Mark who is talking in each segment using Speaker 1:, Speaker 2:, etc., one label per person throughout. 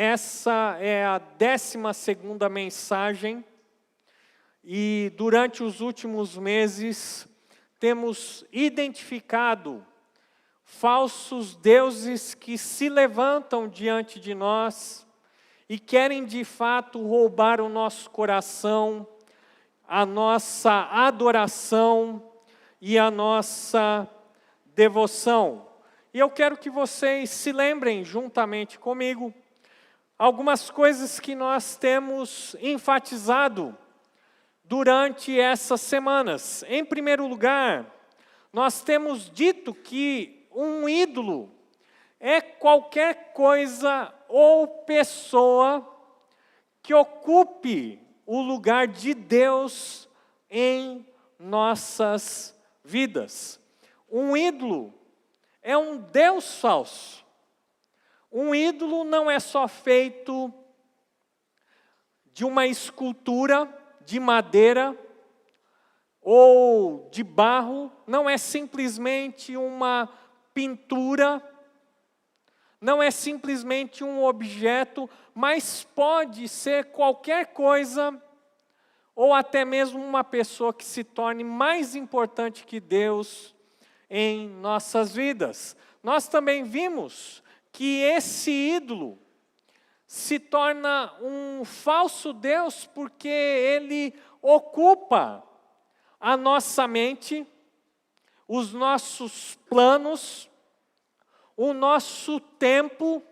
Speaker 1: essa é a 12ª mensagem e durante os últimos meses temos identificado falsos deuses que se levantam diante de nós e querem de fato roubar o nosso coração, a nossa adoração e a nossa devoção. E eu quero que vocês se lembrem juntamente comigo algumas coisas que nós temos enfatizado durante essas semanas. Em primeiro lugar, nós temos dito que um ídolo é qualquer coisa ou pessoa que ocupe o lugar de Deus em nossas vidas. Um ídolo é um Deus falso. Um ídolo não é só feito de uma escultura de madeira ou de barro, não é simplesmente uma pintura, não é simplesmente um objeto, mas pode ser qualquer coisa, ou até mesmo uma pessoa que se torne mais importante que Deus em nossas vidas. Nós também vimos que esse ídolo se torna um falso Deus porque ele ocupa a nossa mente, os nossos planos, o nosso tempo,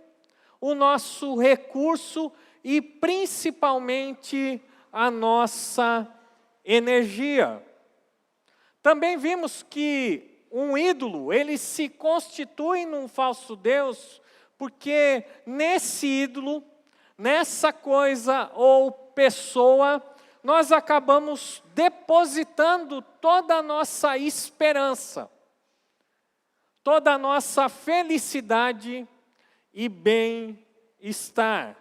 Speaker 1: o nosso recurso e principalmente a nossa energia. Também vimos que um ídolo, ele se constitui num falso Deus, porque nesse ídolo, nessa coisa ou pessoa, nós acabamos depositando toda a nossa esperança, toda a nossa felicidade e bem-estar.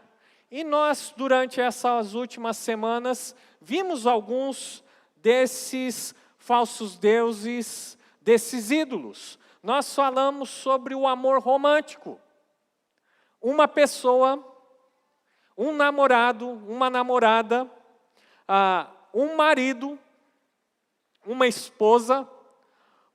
Speaker 1: E nós, durante essas últimas semanas, vimos alguns desses falsos deuses, desses ídolos. Nós falamos sobre o amor romântico. Uma pessoa, um namorado, uma namorada, um marido, uma esposa,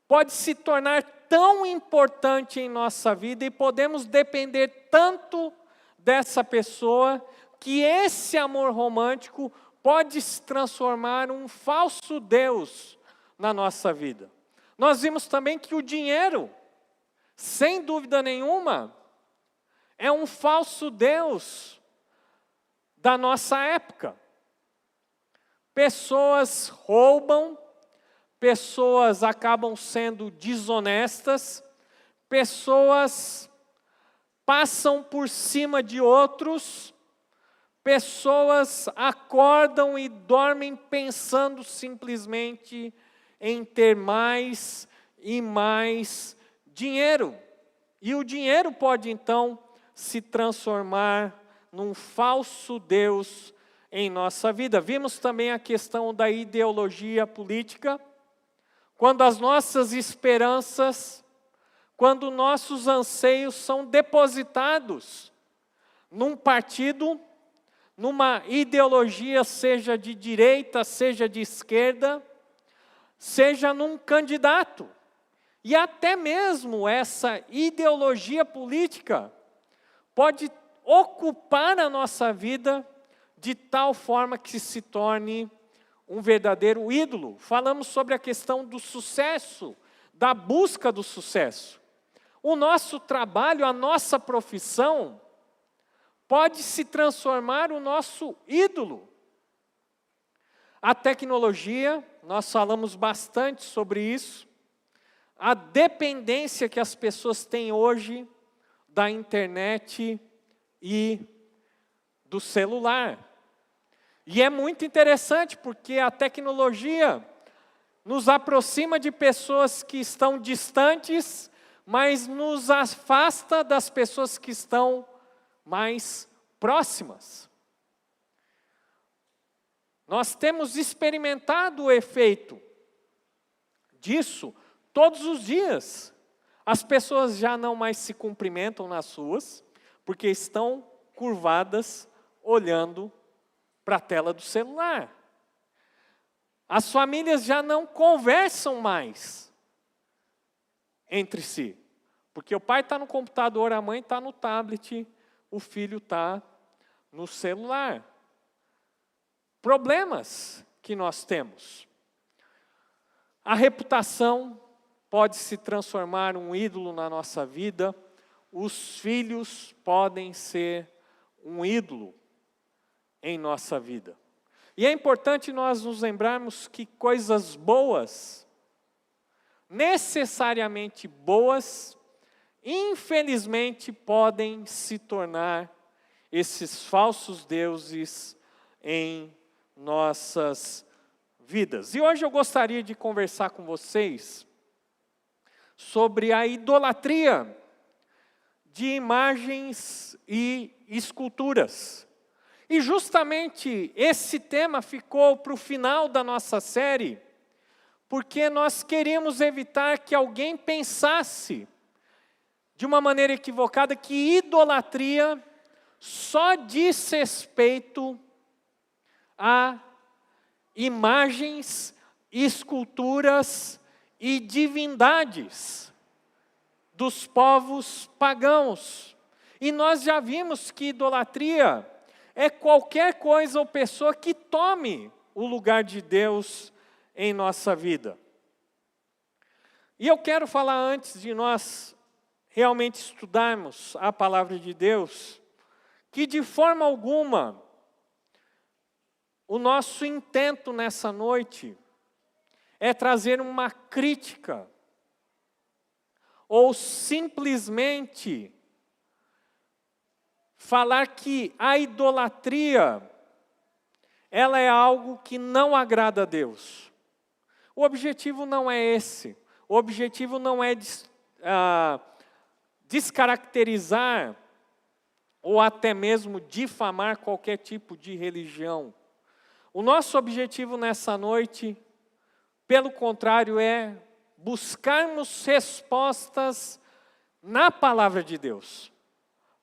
Speaker 1: pode se tornar tão importante em nossa vida e podemos depender tanto dessa pessoa que esse amor romântico pode se transformar em um falso Deus na nossa vida. Nós vimos também que o dinheiro, sem dúvida nenhuma, é um falso Deus da nossa época. Pessoas roubam, pessoas acabam sendo desonestas, pessoas passam por cima de outros, pessoas acordam e dormem pensando simplesmente em ter mais e mais dinheiro. E o dinheiro pode então se transformar num falso Deus em nossa vida. Vimos também a questão da ideologia política, quando as nossas esperanças, quando nossos anseios são depositados num partido, numa ideologia, seja de direita, seja de esquerda, seja num candidato. E até mesmo essa ideologia política pode ocupar a nossa vida de tal forma que se torne um verdadeiro ídolo. Falamos sobre a questão do sucesso, da busca do sucesso. O nosso trabalho, a nossa profissão, pode se transformar o nosso ídolo. A tecnologia, nós falamos bastante sobre isso, a dependência que as pessoas têm hoje da internet e do celular. E é muito interessante porque a tecnologia nos aproxima de pessoas que estão distantes, mas nos afasta das pessoas que estão mais próximas. Nós temos experimentado o efeito disso todos os dias. As pessoas já não mais se cumprimentam nas ruas, porque estão encurvadas, olhando para a tela do celular. As famílias já não conversam mais entre si. Porque o pai está no computador, a mãe está no tablet, o filho está no celular. Problemas que nós temos. A reputação pode se transformar um ídolo na nossa vida. Os filhos podem ser um ídolo em nossa vida. E é importante nós nos lembrarmos que coisas boas, necessariamente boas, infelizmente podem se tornar esses falsos deuses em nossas vidas. E hoje eu gostaria de conversar com vocês sobre a idolatria de imagens e esculturas. E justamente esse tema ficou para o final da nossa série, porque nós queríamos evitar que alguém pensasse de uma maneira equivocada que idolatria só diz respeito a imagens, esculturas e divindades dos povos pagãos. E nós já vimos que idolatria é qualquer coisa ou pessoa que tome o lugar de Deus em nossa vida. E eu quero falar, antes de nós realmente estudarmos a palavra de Deus, que de forma alguma o nosso intento nessa noite é trazer uma crítica ou simplesmente falar que a idolatria ela é algo que não agrada a Deus. O objetivo não é esse. O objetivo não é descaracterizar ou até mesmo difamar qualquer tipo de religião. O nosso objetivo nessa noite, pelo contrário, é buscarmos respostas na palavra de Deus.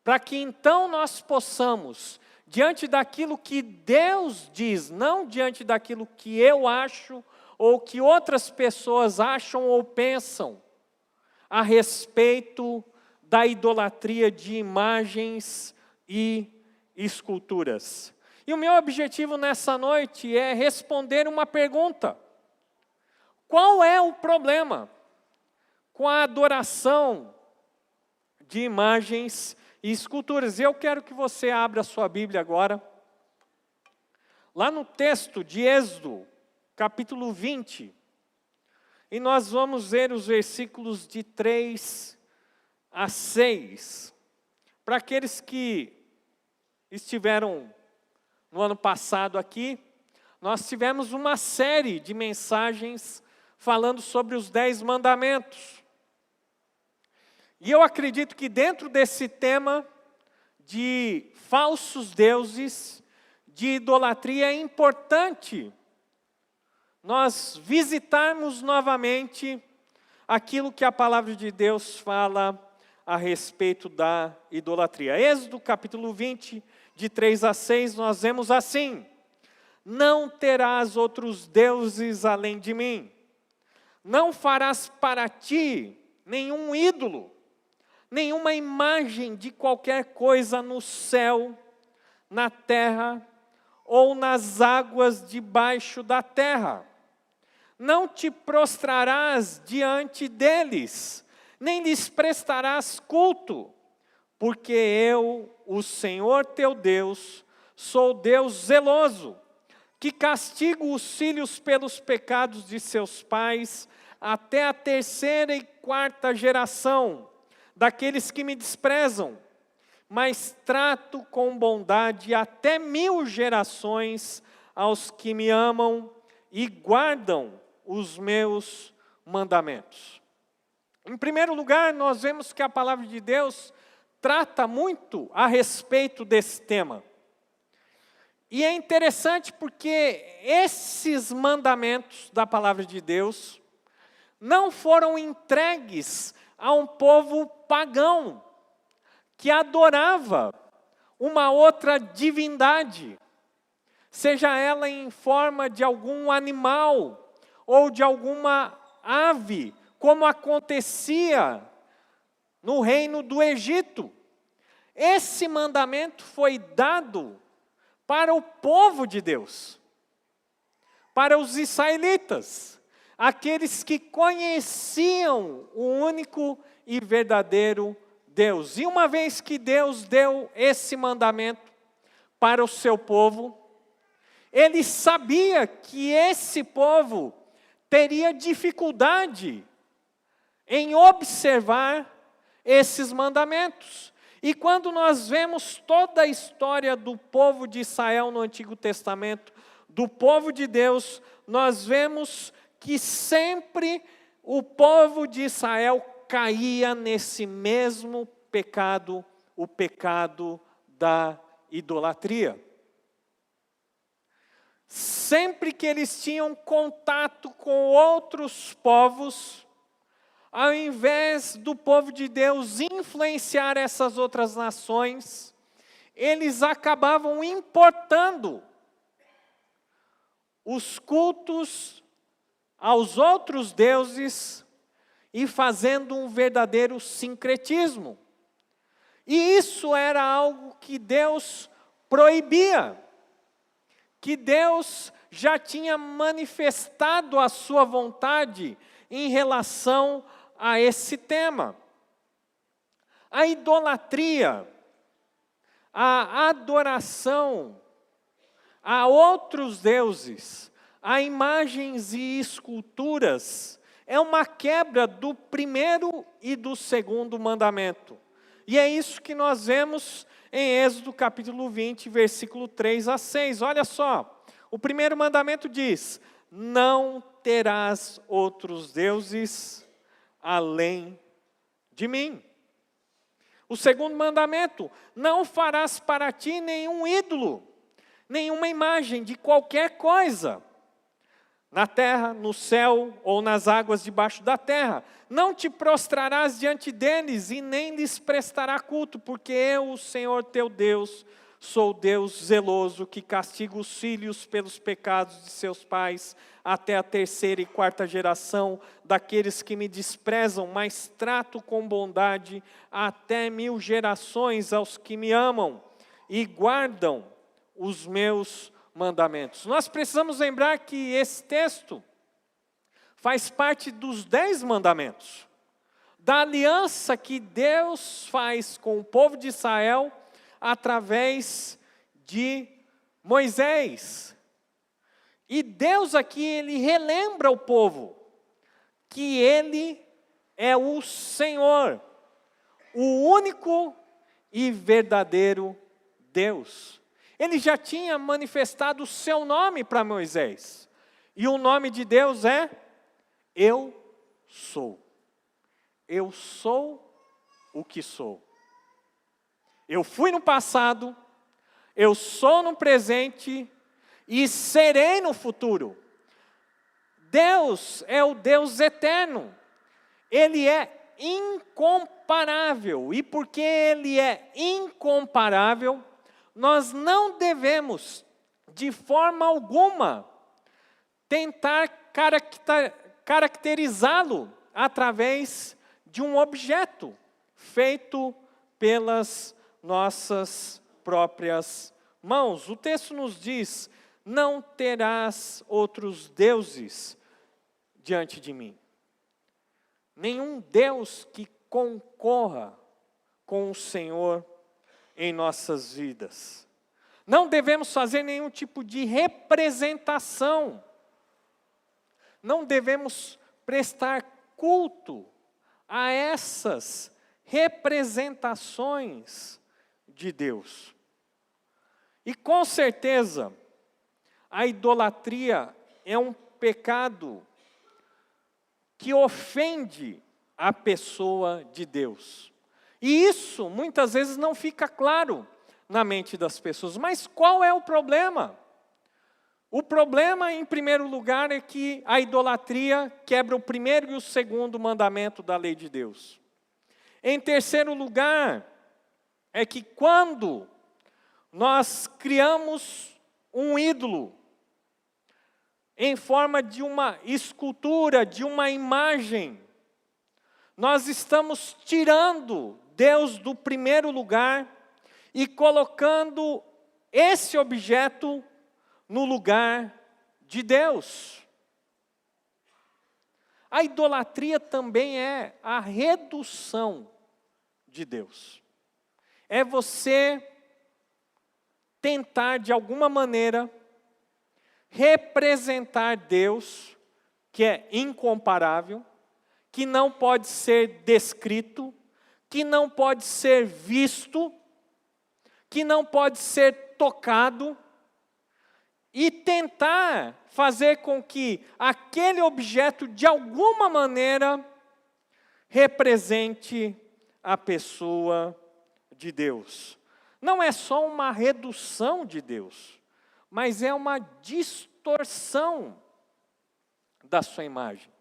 Speaker 1: Para que então nós possamos, diante daquilo que Deus diz, não diante daquilo que eu acho ou que outras pessoas acham ou pensam a respeito da idolatria de imagens e esculturas. E o meu objetivo nessa noite é responder uma pergunta. Qual é o problema com a adoração de imagens e esculturas? Eu quero que você abra a sua Bíblia agora, lá no texto de Êxodo, capítulo 20, e nós vamos ver os versículos de 3 a 6. Para aqueles que estiveram no ano passado aqui, nós tivemos uma série de mensagens falando sobre os 10 mandamentos. E eu acredito que dentro desse tema de falsos deuses, de idolatria, é importante nós visitarmos novamente aquilo que a palavra de Deus fala a respeito da idolatria. Êxodo capítulo 20, de 3 a 6, nós vemos assim: não terás outros deuses além de mim, não farás para ti nenhum ídolo, nenhuma imagem de qualquer coisa no céu, na terra ou nas águas debaixo da terra. Não te prostrarás diante deles, nem lhes prestarás culto, porque eu, o Senhor teu Deus, sou Deus zeloso, que castigo os filhos pelos pecados de seus pais, até a 3ª e 4ª geração daqueles que me desprezam, mas trato com bondade até 1000 gerações aos que me amam e guardam os meus mandamentos. Em primeiro lugar, nós vemos que a palavra de Deus trata muito a respeito desse tema. E é interessante porque esses mandamentos da palavra de Deus não foram entregues a um povo pagão que adorava uma outra divindade, seja ela em forma de algum animal ou de alguma ave, como acontecia no reino do Egito. Esse mandamento foi dado para o povo de Deus, para os israelitas, aqueles que conheciam o único e verdadeiro Deus. E uma vez que Deus deu esse mandamento para o seu povo, Ele sabia que esse povo teria dificuldade em observar esses mandamentos. E quando nós vemos toda a história do povo de Israel no Antigo Testamento, do povo de Deus, nós vemos que sempre o povo de Israel caía nesse mesmo pecado, o pecado da idolatria. Sempre que eles tinham contato com outros povos, ao invés do povo de Deus influenciar essas outras nações, eles acabavam importando os cultos aos outros deuses e fazendo um verdadeiro sincretismo. E isso era algo que Deus proibia, que Deus já tinha manifestado a sua vontade em relação a esse tema. A idolatria, a adoração a outros deuses, a imagens e esculturas, é uma quebra do primeiro e do segundo mandamento. E é isso que nós vemos em Êxodo capítulo 20, versículo 3 a 6. Olha só, o primeiro mandamento diz: não terás outros deuses além de mim. O segundo mandamento: não farás para ti nenhum ídolo, nenhuma imagem de qualquer coisa, na terra, no céu ou nas águas debaixo da terra. Não te prostrarás diante deles e nem lhes prestará culto, porque eu, o Senhor teu Deus, sou Deus zeloso, que castiga os filhos pelos pecados de seus pais, até a terceira e quarta geração daqueles que me desprezam, mas trato com bondade até 1000 gerações aos que me amam e guardam os meus mandamentos. Nós precisamos lembrar que esse texto faz parte dos 10 mandamentos, da aliança que Deus faz com o povo de Israel através de Moisés. E Deus aqui, Ele relembra o povo que Ele é o Senhor, o único e verdadeiro Deus. Ele já tinha manifestado o seu nome para Moisés. E o nome de Deus é Eu Sou. Eu sou o que sou. Eu fui no passado, eu sou no presente e serei no futuro. Deus é o Deus eterno. Ele é incomparável. E porque Ele é incomparável, nós não devemos, de forma alguma, tentar caracterizá-lo através de um objeto feito pelas nossas próprias mãos. O texto nos diz: não terás outros deuses diante de mim. Nenhum Deus que concorra com o Senhor em nossas vidas. Não devemos fazer nenhum tipo de representação. Não devemos prestar culto a essas representações de Deus. E com certeza, a idolatria é um pecado que ofende a pessoa de Deus. E isso muitas vezes não fica claro na mente das pessoas. Mas qual é o problema? O problema, em primeiro lugar, é que a idolatria quebra o primeiro e o segundo mandamento da lei de Deus. Em terceiro lugar, é que quando nós criamos um ídolo em forma de uma escultura, de uma imagem. Nós estamos tirando Deus do primeiro lugar e colocando esse objeto no lugar de Deus. A idolatria também é a redução de Deus. É você tentar, de alguma maneira, representar Deus, que é incomparável, que não pode ser descrito, que não pode ser visto, que não pode ser tocado, e tentar fazer com que aquele objeto, de alguma maneira, represente a pessoa de Deus. Não é só uma redução de Deus, mas é uma distorção da sua imagem.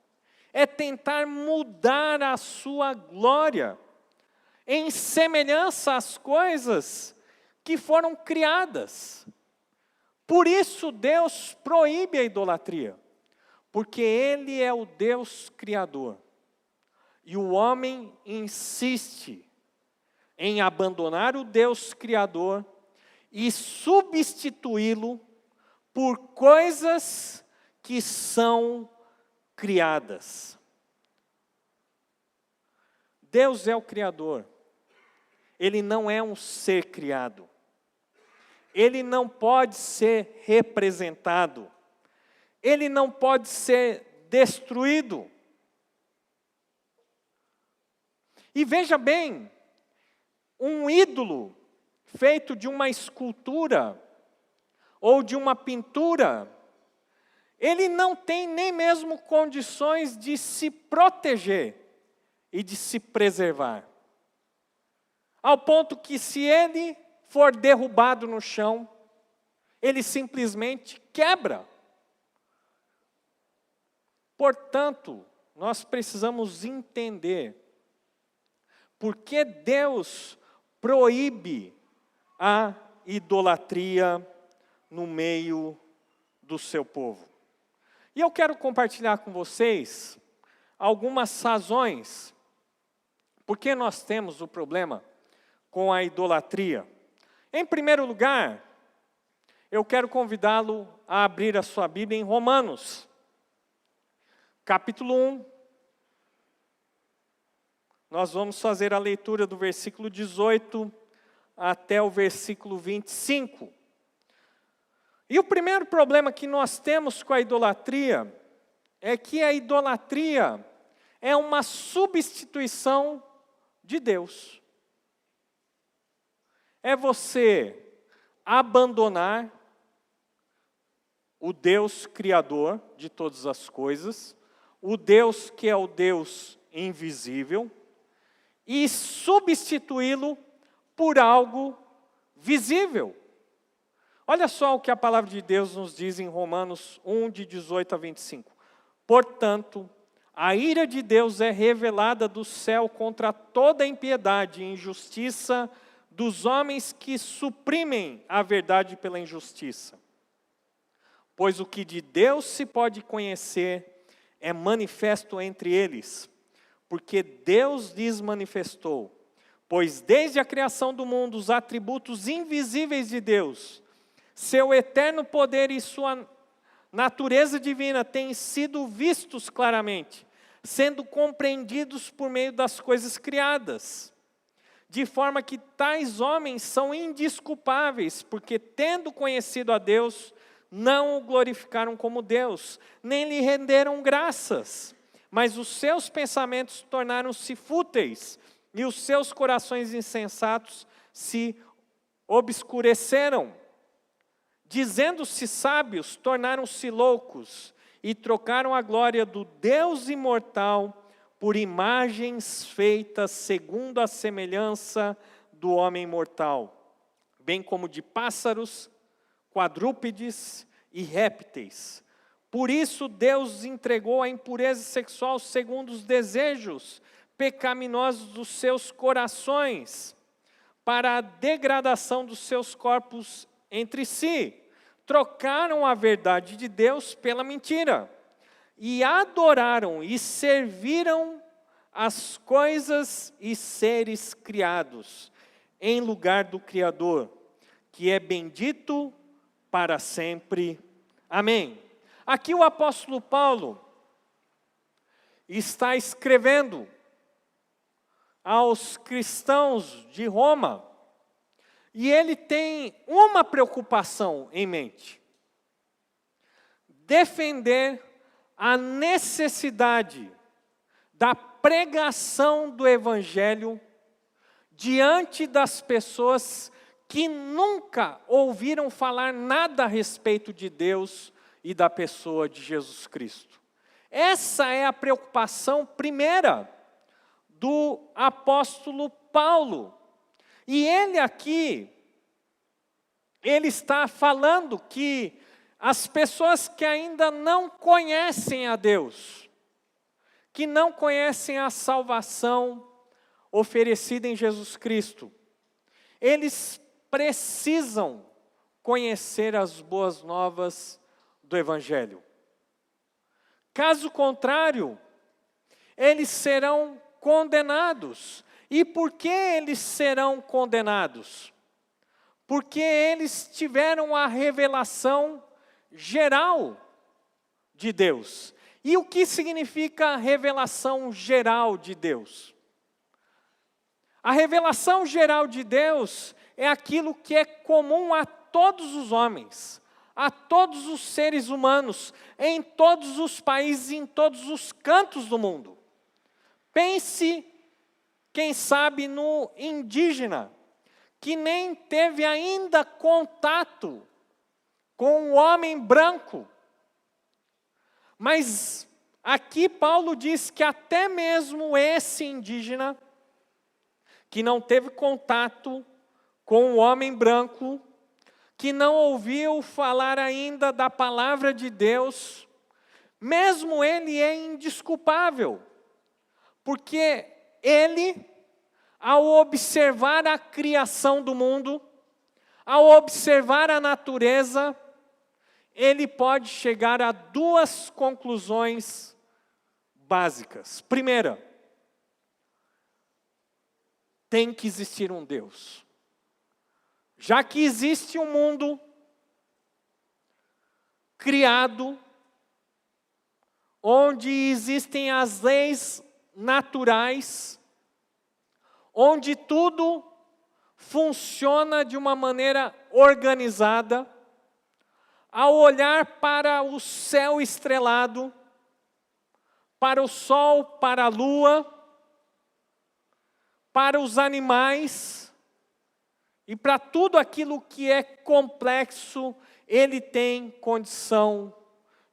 Speaker 1: É tentar mudar a sua glória em semelhança às coisas que foram criadas. Por isso Deus proíbe a idolatria, porque Ele é o Deus criador. E o homem insiste em abandonar o Deus criador e substituí-lo por coisas que são criadas. Deus é o criador. Ele não é um ser criado. Ele não pode ser representado. Ele não pode ser destruído. E veja bem, um ídolo feito de uma escultura ou de uma pintura, ele não tem nem mesmo condições de se proteger e de se preservar. Ao ponto que, se ele for derrubado no chão, ele simplesmente quebra. Portanto, nós precisamos entender por que Deus proíbe a idolatria no meio do seu povo. E eu quero compartilhar com vocês algumas razões por que nós temos o problema com a idolatria. Em primeiro lugar, eu quero convidá-lo a abrir a sua Bíblia em Romanos, capítulo 1. Nós vamos fazer a leitura do versículo 18 até o versículo 25. E o primeiro problema que nós temos com a idolatria é que a idolatria é uma substituição de Deus. É você abandonar o Deus criador de todas as coisas, o Deus que é o Deus invisível, e substituí-lo por algo visível. Olha só o que a palavra de Deus nos diz em Romanos 1, de 18 a 25. Portanto, a ira de Deus é revelada do céu contra toda impiedade e injustiça dos homens que suprimem a verdade pela injustiça. Pois o que de Deus se pode conhecer é manifesto entre eles, porque Deus lhes manifestou. Pois desde a criação do mundo, os atributos invisíveis de Deus, seu eterno poder e sua natureza divina têm sido vistos claramente, sendo compreendidos por meio das coisas criadas. De forma que tais homens são indesculpáveis, porque tendo conhecido a Deus, não o glorificaram como Deus, nem lhe renderam graças. Mas os seus pensamentos tornaram-se fúteis, e os seus corações insensatos se obscureceram. Dizendo-se sábios, tornaram-se loucos, e trocaram a glória do Deus imortal por imagens feitas segundo a semelhança do homem mortal, bem como de pássaros, quadrúpedes e répteis. Por isso Deus entregou a impureza sexual segundo os desejos pecaminosos dos seus corações, para a degradação dos seus corpos entre si. Trocaram a verdade de Deus pela mentira. E adoraram e serviram as coisas e seres criados, em lugar do Criador, que é bendito para sempre. Amém. Aqui o apóstolo Paulo está escrevendo aos cristãos de Roma, e ele tem uma preocupação em mente: defender a necessidade da pregação do Evangelho diante das pessoas que nunca ouviram falar nada a respeito de Deus e da pessoa de Jesus Cristo. Essa é a preocupação primeira do apóstolo Paulo. E ele aqui, ele está falando que as pessoas que ainda não conhecem a Deus, que não conhecem a salvação oferecida em Jesus Cristo, eles precisam conhecer as boas novas do Evangelho. Caso contrário, eles serão condenados. E por que eles serão condenados? Porque eles tiveram a revelação geral de Deus. E o que significa a revelação geral de Deus? A revelação geral de Deus é aquilo que é comum a todos os homens, a todos os seres humanos, em todos os países, em todos os cantos do mundo. Pense, quem sabe, no indígena, que nem teve ainda contato com o homem branco. Mas aqui Paulo diz que até mesmo esse indígena, que não teve contato com o homem branco, que não ouviu falar ainda da palavra de Deus, mesmo ele é indesculpável, porque ele, ao observar a criação do mundo, ao observar a natureza, ele pode chegar a duas conclusões básicas. Primeira, tem que existir um Deus. Já que existe um mundo criado, onde existem as leis naturais, onde tudo funciona de uma maneira organizada, ao olhar para o céu estrelado, para o sol, para a lua, para os animais e para tudo aquilo que é complexo, ele tem condição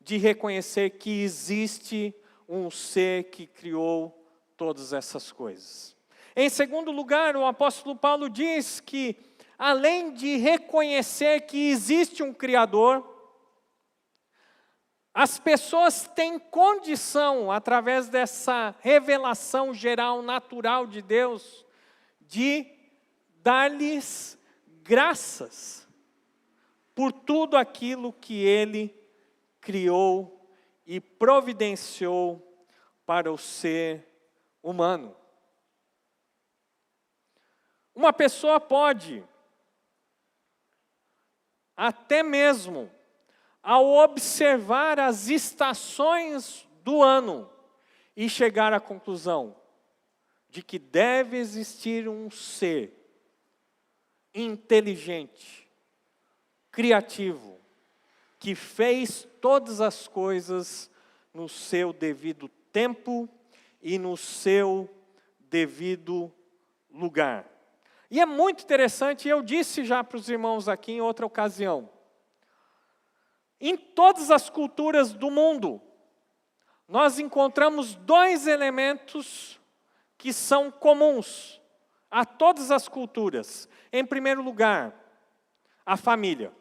Speaker 1: de reconhecer que existe um ser que criou todas essas coisas. Em segundo lugar, o apóstolo Paulo diz que, além de reconhecer que existe um Criador, as pessoas têm condição, através dessa revelação geral, natural de Deus, de dar-lhes graças por tudo aquilo que Ele criou e providenciou para o ser humano. Uma pessoa pode, até mesmo, ao observar as estações do ano e chegar à conclusão de que deve existir um ser inteligente, criativo, que fez todas as coisas no seu devido tempo e no seu devido lugar. E é muito interessante, eu disse já para os irmãos aqui em outra ocasião, em todas as culturas do mundo, nós encontramos dois elementos que são comuns a todas as culturas. Em primeiro lugar, a família.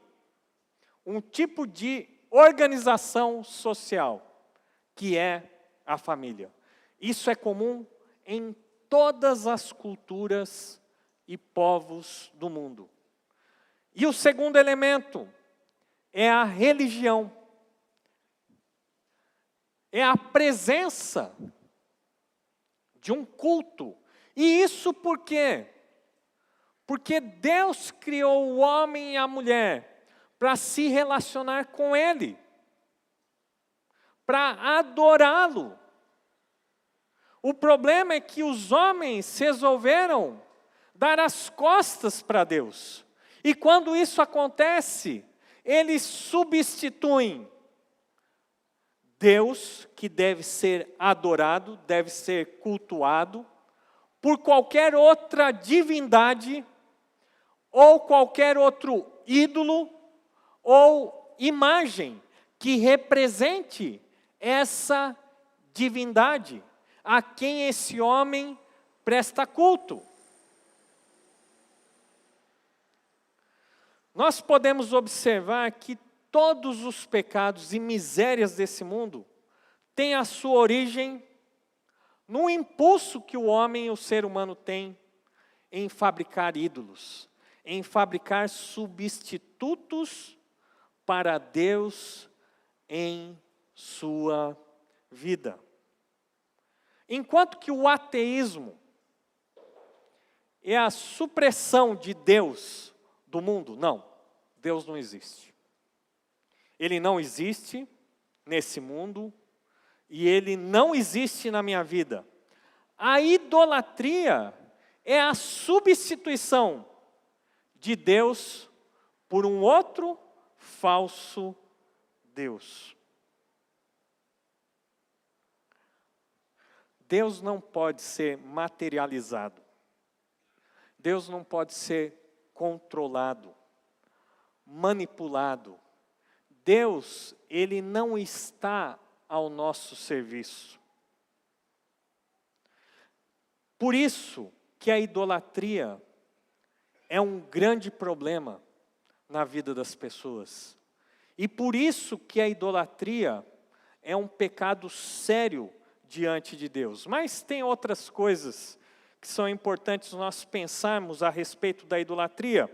Speaker 1: Um tipo de organização social, que é a família. Isso é comum em todas as culturas e povos do mundo. E o segundo elemento é a religião. É a presença de um culto. E isso por quê? Porque Deus criou o homem e a mulher para se relacionar com Ele, para adorá-lo. O problema é que os homens resolveram dar as costas para Deus. E quando isso acontece, eles substituem Deus, que deve ser adorado, deve ser cultuado, por qualquer outra divindade, ou qualquer outro ídolo, ou imagem que represente essa divindade, a quem esse homem presta culto. Nós podemos observar que todos os pecados e misérias desse mundo têm a sua origem no impulso que o homem, o ser humano, tem em fabricar ídolos, em fabricar substitutos para Deus em sua vida. Enquanto que o ateísmo é a supressão de Deus do mundo, não, Deus não existe. Ele não existe nesse mundo e Ele não existe na minha vida. A idolatria é a substituição de Deus por um outro falso Deus. Deus não pode ser materializado. Deus não pode ser controlado, manipulado. Deus, Ele não está ao nosso serviço. Por isso que a idolatria é um grande problema na vida das pessoas. E por isso que a idolatria é um pecado sério diante de Deus. Mas tem outras coisas que são importantes nós pensarmos a respeito da idolatria.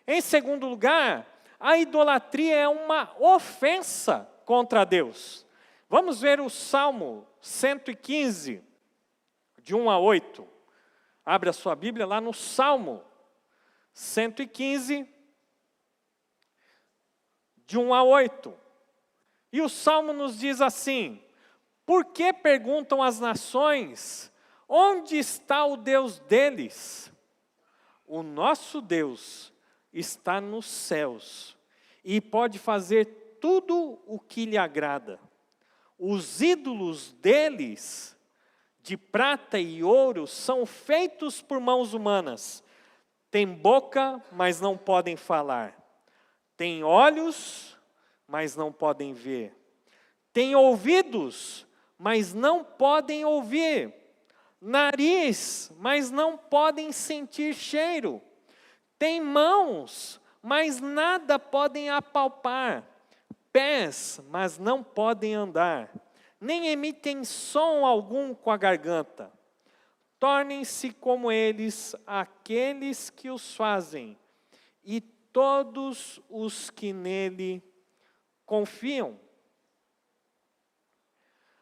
Speaker 1: Em segundo lugar, a idolatria é uma ofensa contra Deus. Vamos ver o Salmo 115, de 1 a 8. Abre a sua Bíblia lá no Salmo 115, de 1 a 8. E o Salmo nos diz assim: por que perguntam as nações, onde está o Deus deles? O nosso Deus está nos céus e pode fazer tudo o que lhe agrada. Os ídolos deles, de prata e ouro, são feitos por mãos humanas. Têm boca, mas não podem falar. Têm olhos, mas não podem ver. Têm ouvidos, mas não podem ouvir. Nariz, mas não podem sentir cheiro. Têm mãos, mas nada podem apalpar. Pés, mas não podem andar. Nem emitem som algum com a garganta. Tornem-se como eles aqueles que os fazem, e todos os que nele confiam.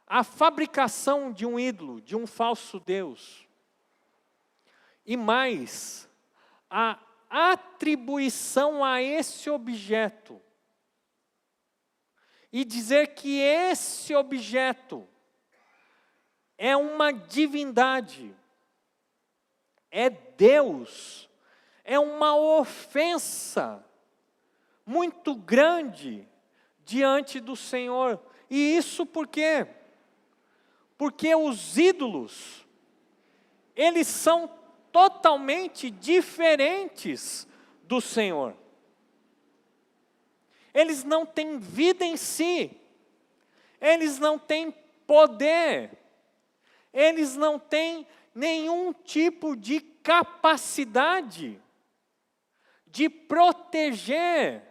Speaker 1: A fabricação de um ídolo, de um falso Deus, e mais, a atribuição a esse objeto, e dizer que esse objeto é uma divindade, é Deus, é uma ofensa muito grande diante do Senhor. E isso por quê? Porque os ídolos, eles são totalmente diferentes do Senhor. Eles não têm vida em si, eles não têm poder, eles não têm nenhum tipo de capacidade de proteger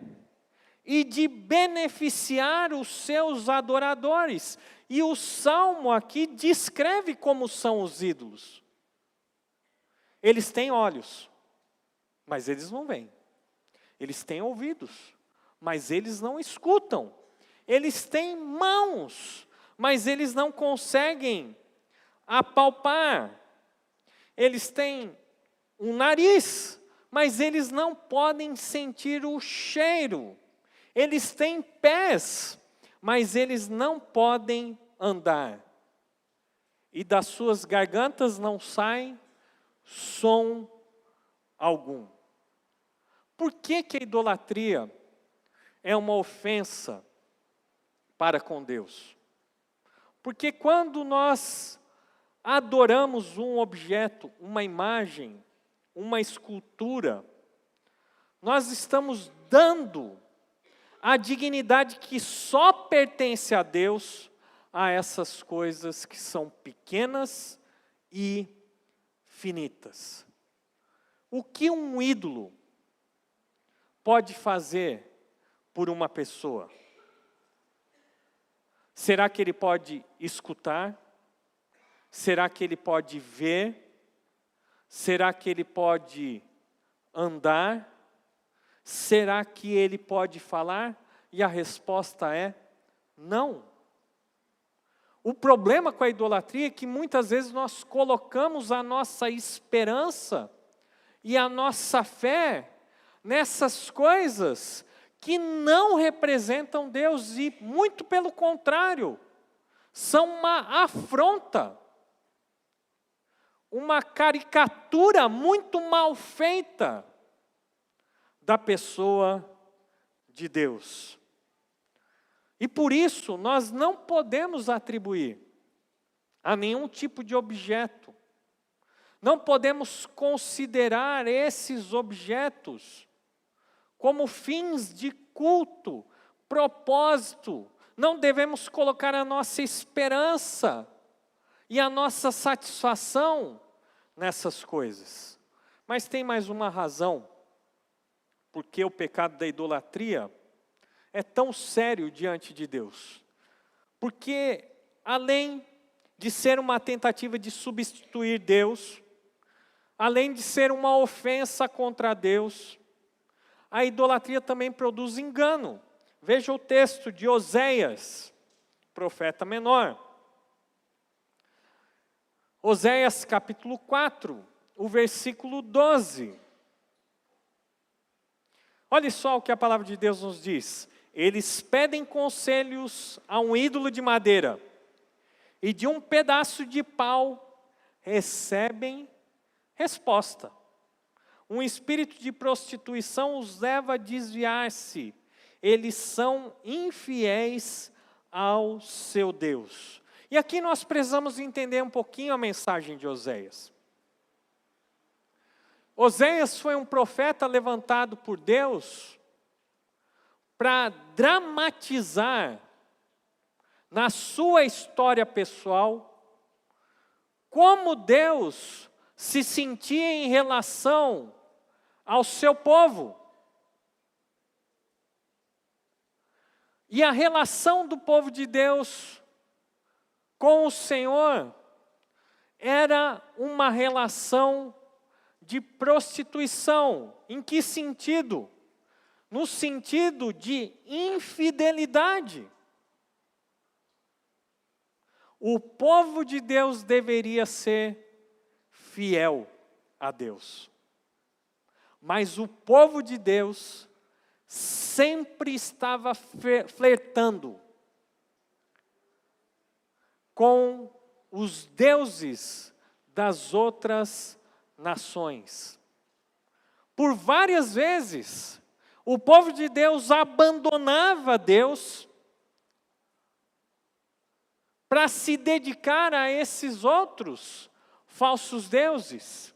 Speaker 1: e de beneficiar os seus adoradores. E o Salmo aqui descreve como são os ídolos. Eles têm olhos, mas eles não veem. Eles têm ouvidos, mas eles não escutam. Eles têm mãos, mas eles não conseguem apalpar. Eles têm um nariz, mas eles não podem sentir o cheiro. Eles têm pés, mas eles não podem andar. E das suas gargantas não sai som algum. Por que que a idolatria é uma ofensa para com Deus? Porque quando nós adoramos um objeto, uma imagem, uma escultura, nós estamos dando a dignidade que só pertence a Deus a essas coisas que são pequenas e finitas. O que um ídolo pode fazer por uma pessoa? Será que ele pode escutar? Será que ele pode ver? Será que ele pode andar? Será que ele pode falar? E a resposta é não. O problema com a idolatria é que muitas vezes nós colocamos a nossa esperança e a nossa fé nessas coisas que não representam Deus e, muito pelo contrário, são uma afronta, uma caricatura muito mal feita da pessoa de Deus. E por isso nós não podemos atribuir a nenhum tipo de objeto, não podemos considerar esses objetos como fins de culto, propósito. Não devemos colocar a nossa esperança e a nossa satisfação nessas coisas. Mas tem mais uma razão, porque o pecado da idolatria é tão sério diante de Deus. Porque além de ser uma tentativa de substituir Deus, além de ser uma ofensa contra Deus, a idolatria também produz engano. Veja o texto de Oséias, profeta menor. Oséias capítulo 4, o versículo 12. Olha só o que a palavra de Deus nos diz. Eles pedem conselhos a um ídolo de madeira, e de um pedaço de pau recebem resposta. Um espírito de prostituição os leva a desviar-se. Eles são infiéis ao seu Deus. E aqui nós precisamos entender um pouquinho a mensagem de Oséias. Oséias foi um profeta levantado por Deus para dramatizar na sua história pessoal como Deus se sentia em relação ao seu povo. E a relação do povo de Deus com o Senhor era uma relação de prostituição. Em que sentido? No sentido de infidelidade. O povo de Deus deveria ser fiel a Deus. Mas o povo de Deus sempre estava flertando com os deuses das outras nações. Por várias vezes, o povo de Deus abandonava Deus para se dedicar a esses outros falsos deuses.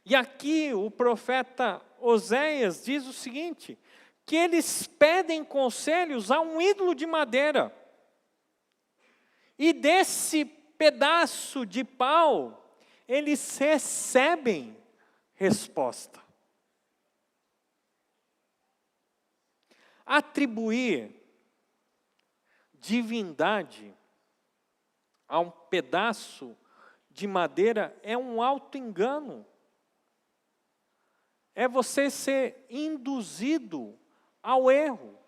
Speaker 1: E aqui o profeta Oséias diz o seguinte, que eles pedem conselhos a um ídolo de madeira. E desse pedaço de pau, eles recebem resposta. Atribuir divindade a um pedaço de madeira é um auto-engano. é você ser induzido ao erro.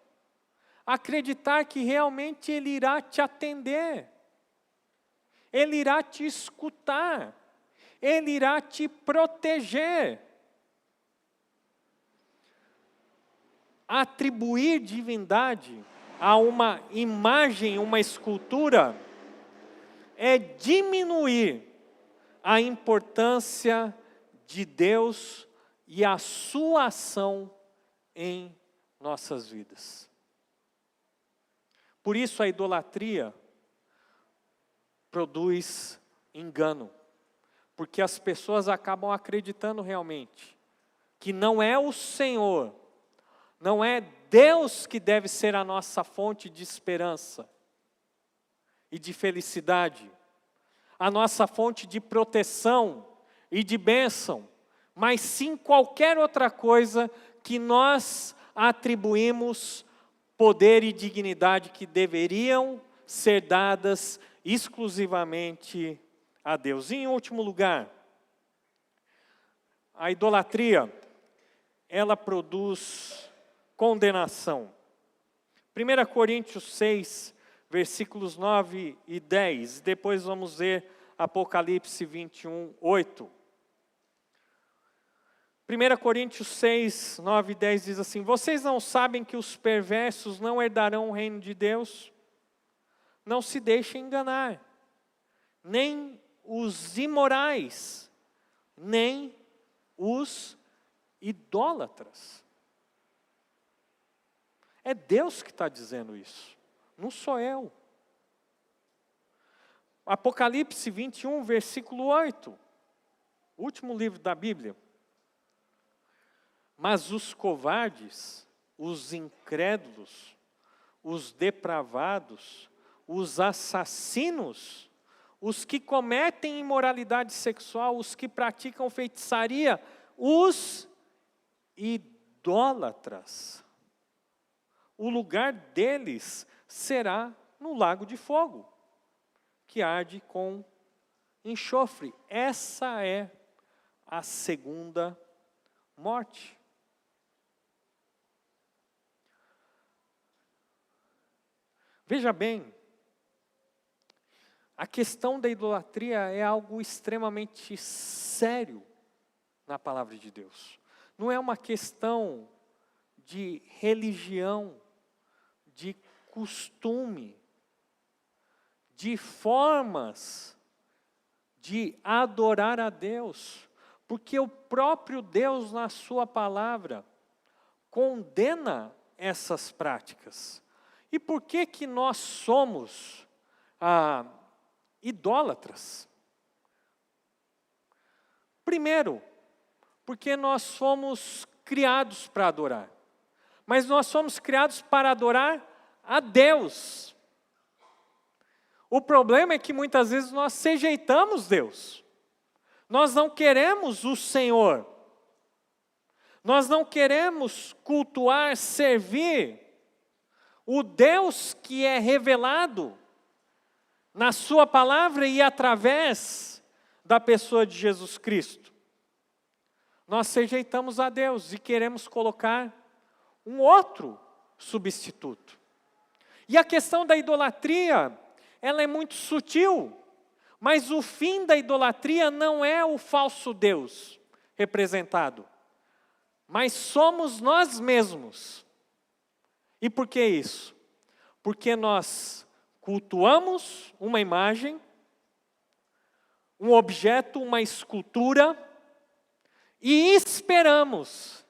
Speaker 1: Acreditar que realmente Ele irá te atender. Ele irá te escutar. Ele irá te proteger. Atribuir divindade a uma imagem, uma escultura, é diminuir a importância de Deus e a sua ação em nossas vidas. Por isso a idolatria produz engano, porque as pessoas acabam acreditando realmente que não é o Senhor, não é Deus que deve ser a nossa fonte de esperança e de felicidade, a nossa fonte de proteção e de bênção, mas sim qualquer outra coisa que nós atribuímos poder e dignidade que deveriam ser dadas exclusivamente a Deus. E em último lugar, a idolatria, ela produz condenação. 1 Coríntios 6, versículos 9 e 10. Depois vamos ver Apocalipse 21, 8. 1 Coríntios 6, 9 e 10 diz assim: vocês não sabem que os perversos não herdarão o reino de Deus? Não se deixem enganar, nem os imorais, nem os idólatras. É Deus que está dizendo isso, não sou eu. Apocalipse 21, versículo 8, último livro da Bíblia. Mas os covardes, os incrédulos, os depravados, os assassinos, os que cometem imoralidade sexual, os que praticam feitiçaria, os idólatras, o lugar deles será no lago de fogo, que arde com enxofre. Essa é a segunda morte. Veja bem, a questão da idolatria é algo extremamente sério na palavra de Deus. Não é uma questão de religião, de costume, de formas de adorar a Deus, porque o próprio Deus, na sua palavra, condena essas práticas. E por que que nós somos idólatras? Primeiro, porque nós fomos criados para adorar. Mas nós somos criados para adorar a Deus. O problema é que muitas vezes nós rejeitamos Deus. Nós não queremos o Senhor. Nós não queremos cultuar, servir o Deus que é revelado na sua palavra e através da pessoa de Jesus Cristo. Nós rejeitamos a Deus e queremos colocar um outro substituto. E a questão da idolatria, ela é muito sutil, mas o fim da idolatria não é o falso Deus representado, mas somos nós mesmos. E por que isso? Porque nós cultuamos uma imagem, um objeto, uma escultura, e esperamos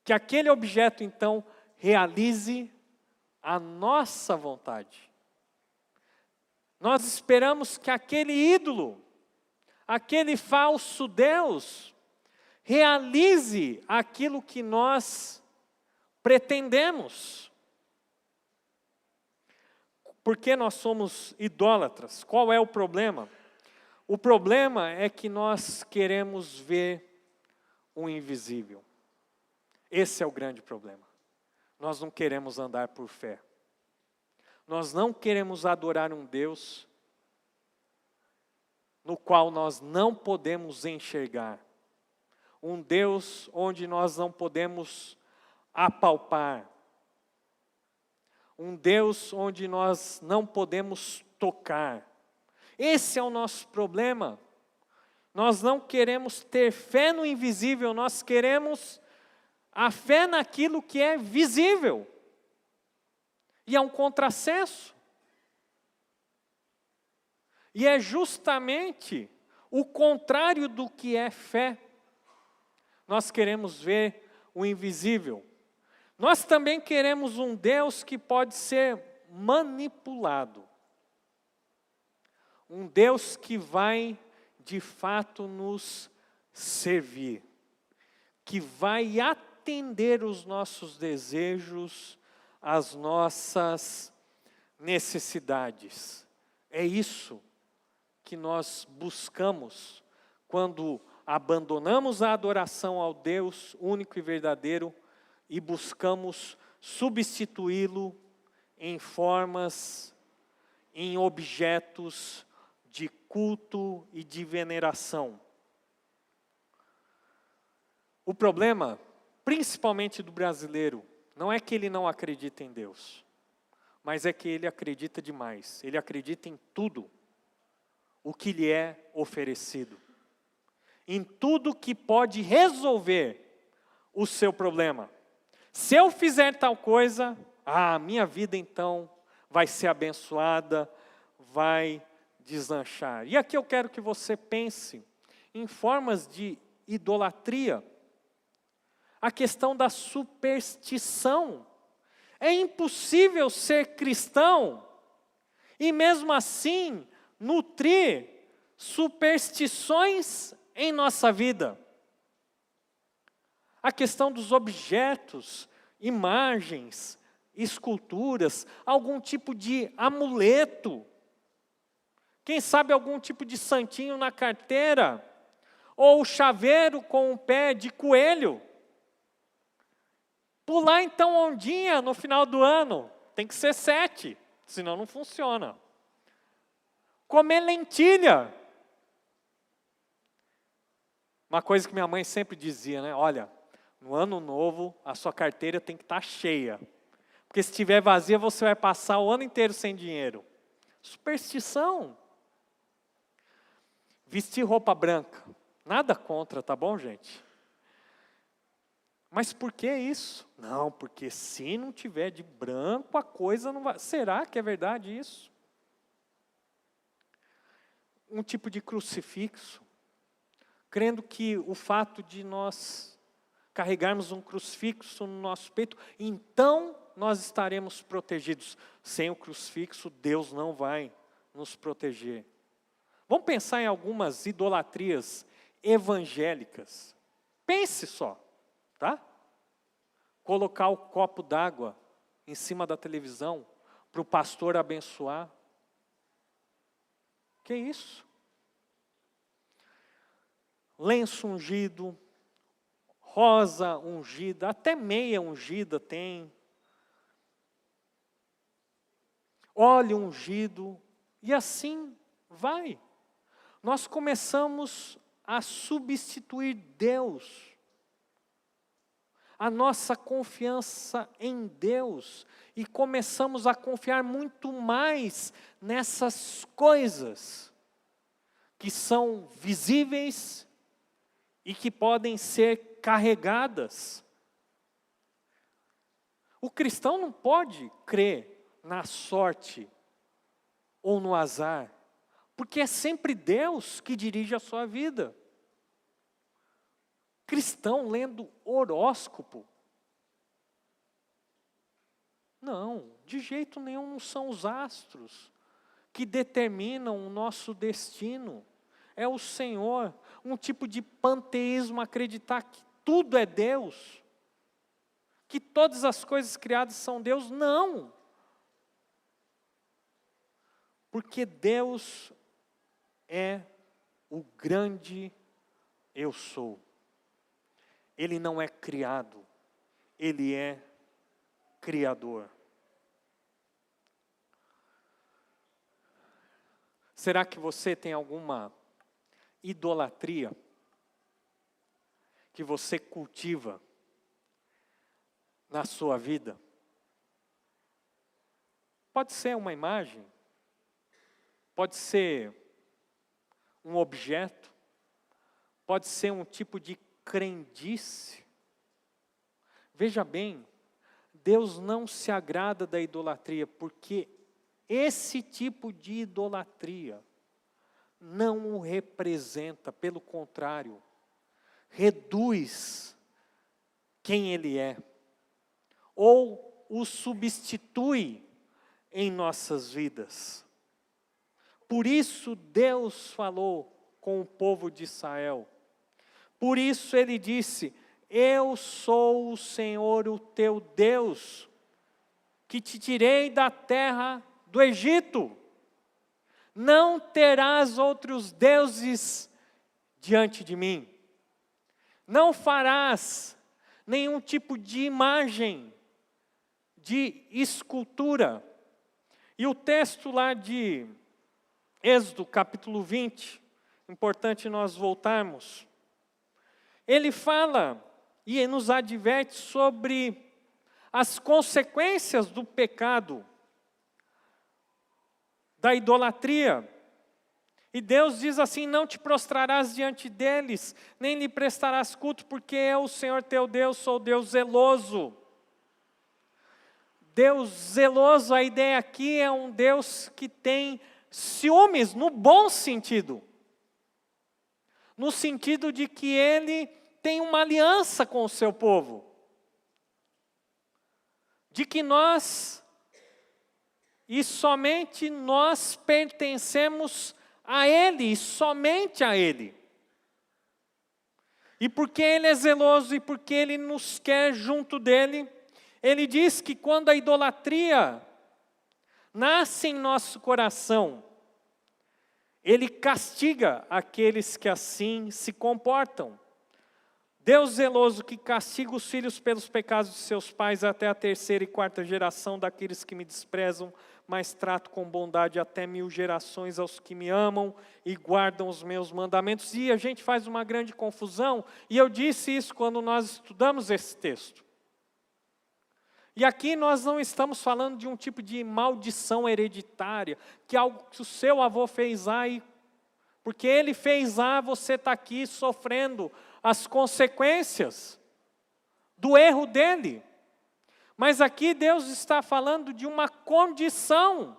Speaker 1: que aquele objeto, então, realize a nossa vontade. Nós esperamos que aquele ídolo, aquele falso Deus, realize aquilo que nós pretendemos. Por que nós somos idólatras? Qual é o problema? O problema é que nós queremos ver o invisível. Esse é o grande problema. Nós não queremos andar por fé. Nós não queremos adorar um Deus no qual nós não podemos enxergar. Um Deus onde nós não podemos apalpar. Um Deus onde nós não podemos tocar. Esse é o nosso problema. Nós não queremos ter fé no invisível, nós queremos a fé naquilo que é visível. E é um contrassenso. E é justamente o contrário do que é fé. Nós queremos ver o invisível. Nós também queremos um Deus que pode ser manipulado. Um Deus que vai, de fato, nos servir. Que vai atender os nossos desejos, as nossas necessidades. É isso que nós buscamos quando abandonamos a adoração ao Deus único e verdadeiro e buscamos substituí-lo em formas, em objetos de culto e de veneração. O problema, principalmente do brasileiro, não é que ele não acredita em Deus, mas é que ele acredita demais. Ele acredita em tudo o que lhe é oferecido. Em tudo que pode resolver o seu problema. Se eu fizer tal coisa, a minha vida então vai ser abençoada, vai deslanchar. E aqui eu quero que você pense em formas de idolatria. A questão da superstição. É impossível ser cristão e mesmo assim nutrir superstições em nossa vida. A questão dos objetos, imagens, esculturas, algum tipo de amuleto. Quem sabe algum tipo de santinho na carteira, ou chaveiro com um pé de coelho. Pular então ondinha no final do ano, tem que ser 7, senão não funciona. Comer lentilha. Uma coisa que minha mãe sempre dizia, né? Olha, no ano novo a sua carteira tem que estar cheia. Porque se estiver vazia você vai passar o ano inteiro sem dinheiro. Superstição. Vestir roupa branca. Nada contra, tá bom, gente? Mas por que isso? Não, porque se não tiver de branco a coisa não vai... Será que é verdade isso? Um tipo de crucifixo, crendo que o fato de nós carregarmos um crucifixo no nosso peito, então nós estaremos protegidos. Sem o crucifixo, Deus não vai nos proteger. Vamos pensar em algumas idolatrias evangélicas. Pense só, tá? Colocar o copo d'água em cima da televisão para o pastor abençoar. Que isso? Lenço ungido, rosa ungida, até meia ungida tem. Óleo ungido, e assim vai. Nós começamos a substituir Deus. A nossa confiança em Deus. E começamos a confiar muito mais nessas coisas que são visíveis e que podem ser carregadas. O cristão não pode crer na sorte ou no azar, porque é sempre Deus que dirige a sua vida. Cristão lendo horóscopo. Não, de jeito nenhum não são os astros que determinam o nosso destino. É o Senhor, um tipo de panteísmo, acreditar que tudo é Deus, que todas as coisas criadas são Deus. Não! Porque Deus é o grande eu sou. Ele não é criado, Ele é criador. Será que você tem alguma idolatria que você cultiva na sua vida? Pode ser uma imagem, pode ser um objeto, pode ser um tipo de crendice. Veja bem, Deus não se agrada da idolatria, porque esse tipo de idolatria não o representa, pelo contrário, reduz quem Ele é, ou o substitui em nossas vidas. Por isso Deus falou com o povo de Israel. Por isso Ele disse: eu sou o Senhor, o teu Deus, que te tirei da terra do Egito. Não terás outros deuses diante de mim. Não farás nenhum tipo de imagem, de escultura. E o texto lá de Êxodo, capítulo 20, importante nós voltarmos. Ele fala e nos adverte sobre as consequências do pecado, da idolatria. E Deus diz assim: não te prostrarás diante deles, nem lhe prestarás culto, porque eu, o Senhor teu Deus, sou Deus zeloso. Deus zeloso, a ideia aqui é um Deus que tem ciúmes no bom sentido. No sentido de que Ele tem uma aliança com o seu povo. De que nós, e somente nós pertencemos a Ele, e somente a Ele. E porque Ele é zeloso e porque Ele nos quer junto dEle, Ele diz que quando a idolatria nasce em nosso coração, Ele castiga aqueles que assim se comportam. Deus zeloso que castiga os filhos pelos pecados de seus pais até a terceira e quarta geração daqueles que me desprezam, mas trato com bondade até 1000 gerações aos que me amam e guardam os meus mandamentos. E a gente faz uma grande confusão, e eu disse isso quando nós estudamos esse texto. E aqui nós não estamos falando de um tipo de maldição hereditária, que algo que o seu avô fez A e porque ele fez A, você está aqui sofrendo as consequências do erro dele. Mas aqui Deus está falando de uma condição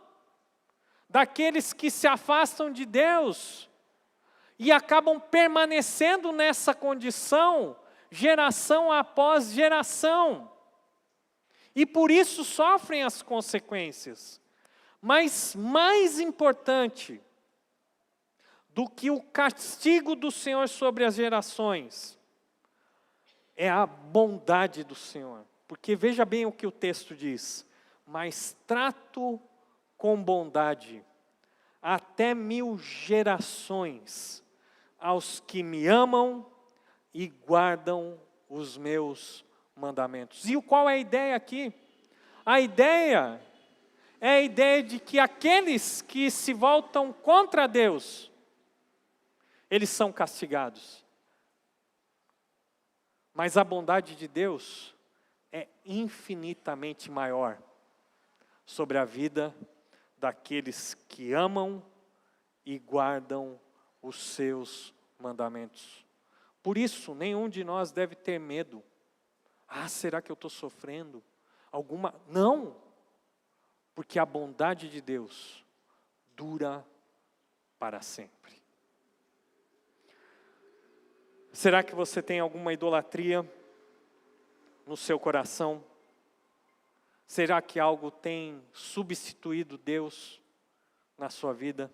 Speaker 1: daqueles que se afastam de Deus e acabam permanecendo nessa condição, geração após geração. E por isso sofrem as consequências. Mas mais importante do que o castigo do Senhor sobre as gerações é a bondade do Senhor. Porque veja bem o que o texto diz: mas trato com bondade até 1000 gerações aos que me amam e guardam os meus mandamentos. E qual é a ideia aqui? A ideia é a ideia de que aqueles que se voltam contra Deus, eles são castigados. Mas a bondade de Deus é infinitamente maior sobre a vida daqueles que amam e guardam os seus mandamentos. Por isso, nenhum de nós deve ter medo. Ah, será que eu estou sofrendo alguma? Não, porque a bondade de Deus dura para sempre. Será que você tem alguma idolatria no seu coração? Será que algo tem substituído Deus na sua vida?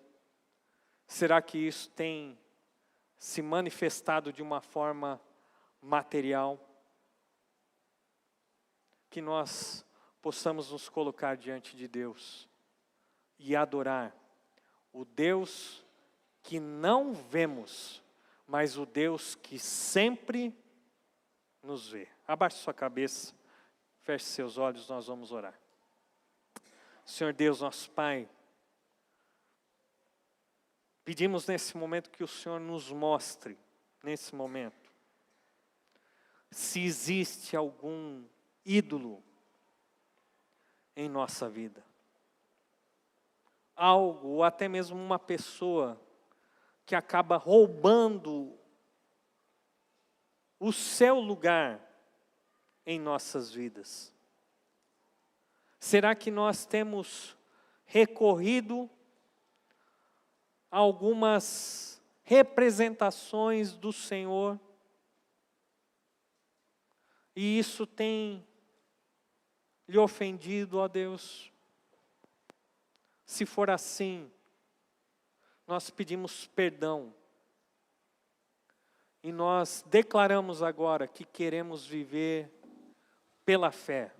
Speaker 1: Será que isso tem se manifestado de uma forma material? Que nós possamos nos colocar diante de Deus e adorar o Deus que não vemos, mas o Deus que sempre nos vê. Abaixe sua cabeça, feche seus olhos, nós vamos orar. Senhor Deus, nosso Pai, pedimos nesse momento que o Senhor nos mostre, nesse momento, se existe algum ídolo em nossa vida. Algo, ou até mesmo uma pessoa que acaba roubando o seu lugar em nossas vidas. Será que nós temos recorrido a algumas representações do Senhor? E isso tem lhe ofendido, ó Deus? Se for assim, nós pedimos perdão. E nós declaramos agora que queremos viver pela fé,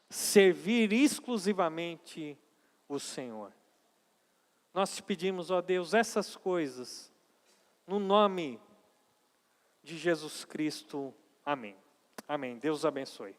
Speaker 1: servir exclusivamente o Senhor. Nós te pedimos, ó Deus, essas coisas, no nome de Jesus Cristo. Amém. Amém. Deus abençoe.